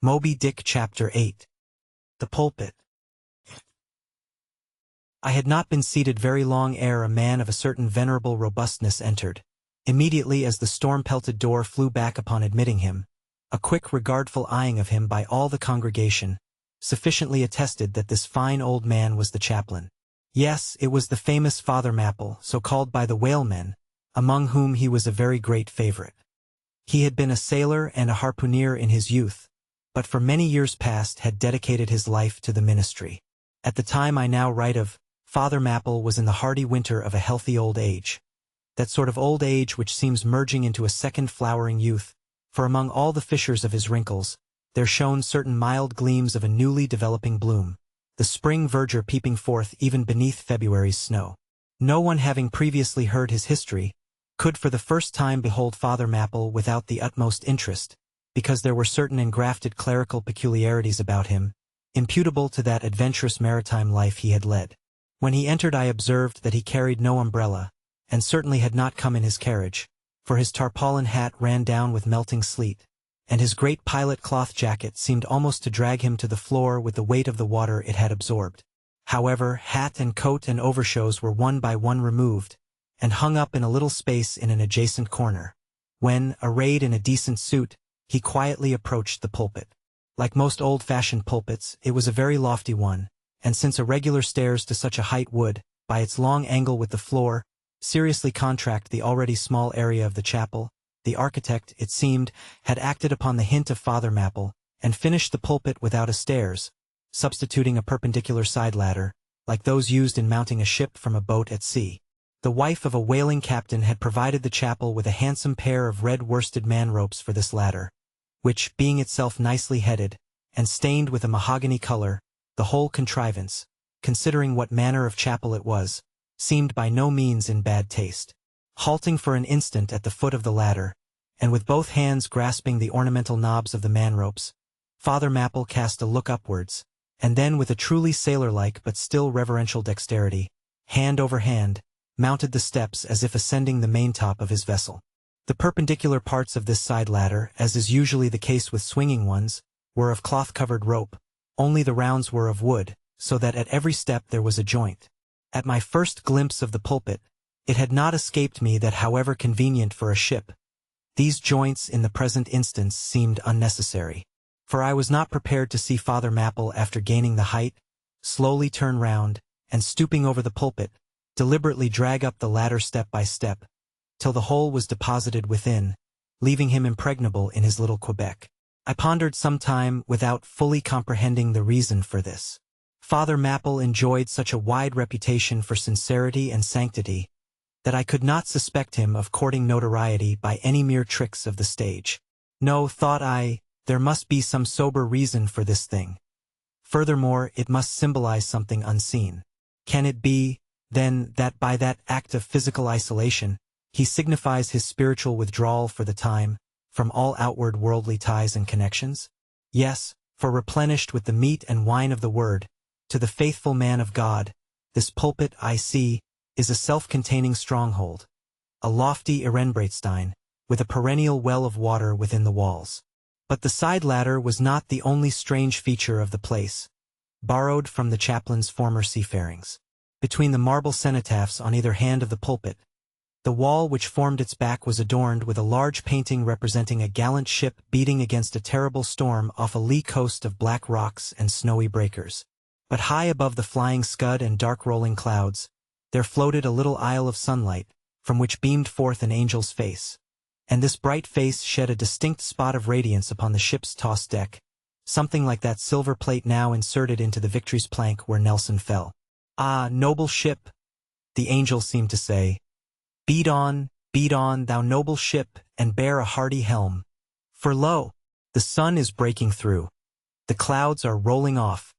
Moby Dick Chapter 8. The Pulpit. I had not been seated very long ere a man of a certain venerable robustness entered. Immediately as the storm-pelted door flew back upon admitting him, a quick regardful eyeing of him by all the congregation sufficiently attested that this fine old man was the chaplain. Yes, it was the famous Father Mapple, so called by the whalemen, among whom he was a very great favorite. He had been a sailor and a harpooner in his youth, but for many years past had dedicated his life to the ministry. At the time I now write of, Father Mapple was in the hardy winter of a healthy old age. That sort of old age which seems merging into a second flowering youth, for among all the fissures of his wrinkles, there shone certain mild gleams of a newly developing bloom, the spring verdure peeping forth even beneath February's snow. No one having previously heard his history, could for the first time behold Father Mapple without the utmost interest, because there were certain engrafted clerical peculiarities about him, imputable to that adventurous maritime life he had led. When he entered I observed that he carried no umbrella, and certainly had not come in his carriage, for his tarpaulin hat ran down with melting sleet, and his great pilot cloth jacket seemed almost to drag him to the floor with the weight of the water it had absorbed. However, hat and coat and overshoes were one by one removed, and hung up in a little space in an adjacent corner, when, arrayed in a decent suit, he quietly approached the pulpit. Like most old-fashioned pulpits, it was a very lofty one, and since irregular stairs to such a height would, by its long angle with the floor, seriously contract the already small area of the chapel, the architect, it seemed, had acted upon the hint of Father Mapple, and finished the pulpit without a stairs, substituting a perpendicular side ladder, like those used in mounting a ship from a boat at sea. The wife of a whaling captain had provided the chapel with a handsome pair of red worsted man-ropes for this ladder, which, being itself nicely headed, and stained with a mahogany color, the whole contrivance, considering what manner of chapel it was, seemed by no means in bad taste. Halting for an instant at the foot of the ladder, and with both hands grasping the ornamental knobs of the man-ropes, Father Mapple cast a look upwards, and then with a truly sailor-like but still reverential dexterity, hand over hand, mounted the steps as if ascending the maintop of his vessel. The perpendicular parts of this side ladder, as is usually the case with swinging ones, were of cloth-covered rope, only the rounds were of wood, so that at every step there was a joint. At my first glimpse of the pulpit, it had not escaped me that however convenient for a ship, these joints in the present instance seemed unnecessary. For I was not prepared to see Father Mapple after gaining the height, slowly turn round, and stooping over the pulpit, deliberately drag up the ladder step by step, till the whole was deposited within, leaving him impregnable in his little Quebec. I pondered some time without fully comprehending the reason for this. Father Mapple enjoyed such a wide reputation for sincerity and sanctity, that I could not suspect him of courting notoriety by any mere tricks of the stage. No, thought I, there must be some sober reason for this thing. Furthermore, it must symbolize something unseen. Can it be, then, that by that act of physical isolation, he signifies his spiritual withdrawal for the time, from all outward worldly ties and connections? Yes, for replenished with the meat and wine of the word, to the faithful man of God, this pulpit, I see, is a self-containing stronghold, a lofty Ehrenbreitstein, with a perennial well of water within the walls. But the side ladder was not the only strange feature of the place, borrowed from the chaplain's former seafarings. Between the marble cenotaphs on either hand of the pulpit, the wall which formed its back was adorned with a large painting representing a gallant ship beating against a terrible storm off a lee coast of black rocks and snowy breakers. But high above the flying scud and dark rolling clouds, there floated a little isle of sunlight, from which beamed forth an angel's face. And this bright face shed a distinct spot of radiance upon the ship's tossed deck, something like that silver plate now inserted into the Victory's plank where Nelson fell. Ah, noble ship, the angel seemed to say, beat on, thou noble ship, and bear a hardy helm. For lo, the sun is breaking through. The clouds are rolling off.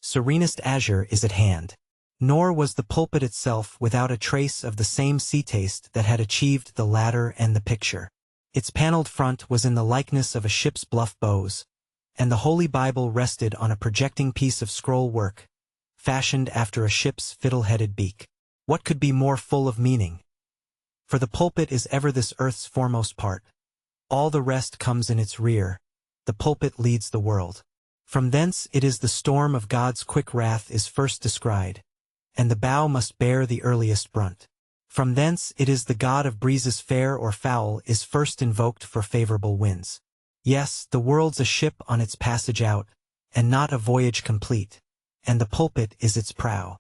Serenest azure is at hand. Nor was the pulpit itself without a trace of the same sea taste that had achieved the ladder and the picture. Its paneled front was in the likeness of a ship's bluff bows, and the Holy Bible rested on a projecting piece of scroll work, fashioned after a ship's fiddle-headed beak. What could be more full of meaning? For the pulpit is ever this earth's foremost part. All the rest comes in its rear, the pulpit leads the world. From thence it is the storm of God's quick wrath is first descried, and the bow must bear the earliest brunt. From thence it is the god of breezes fair or foul is first invoked for favorable winds. Yes, the world's a ship on its passage out, and not a voyage complete, and the pulpit is its prow.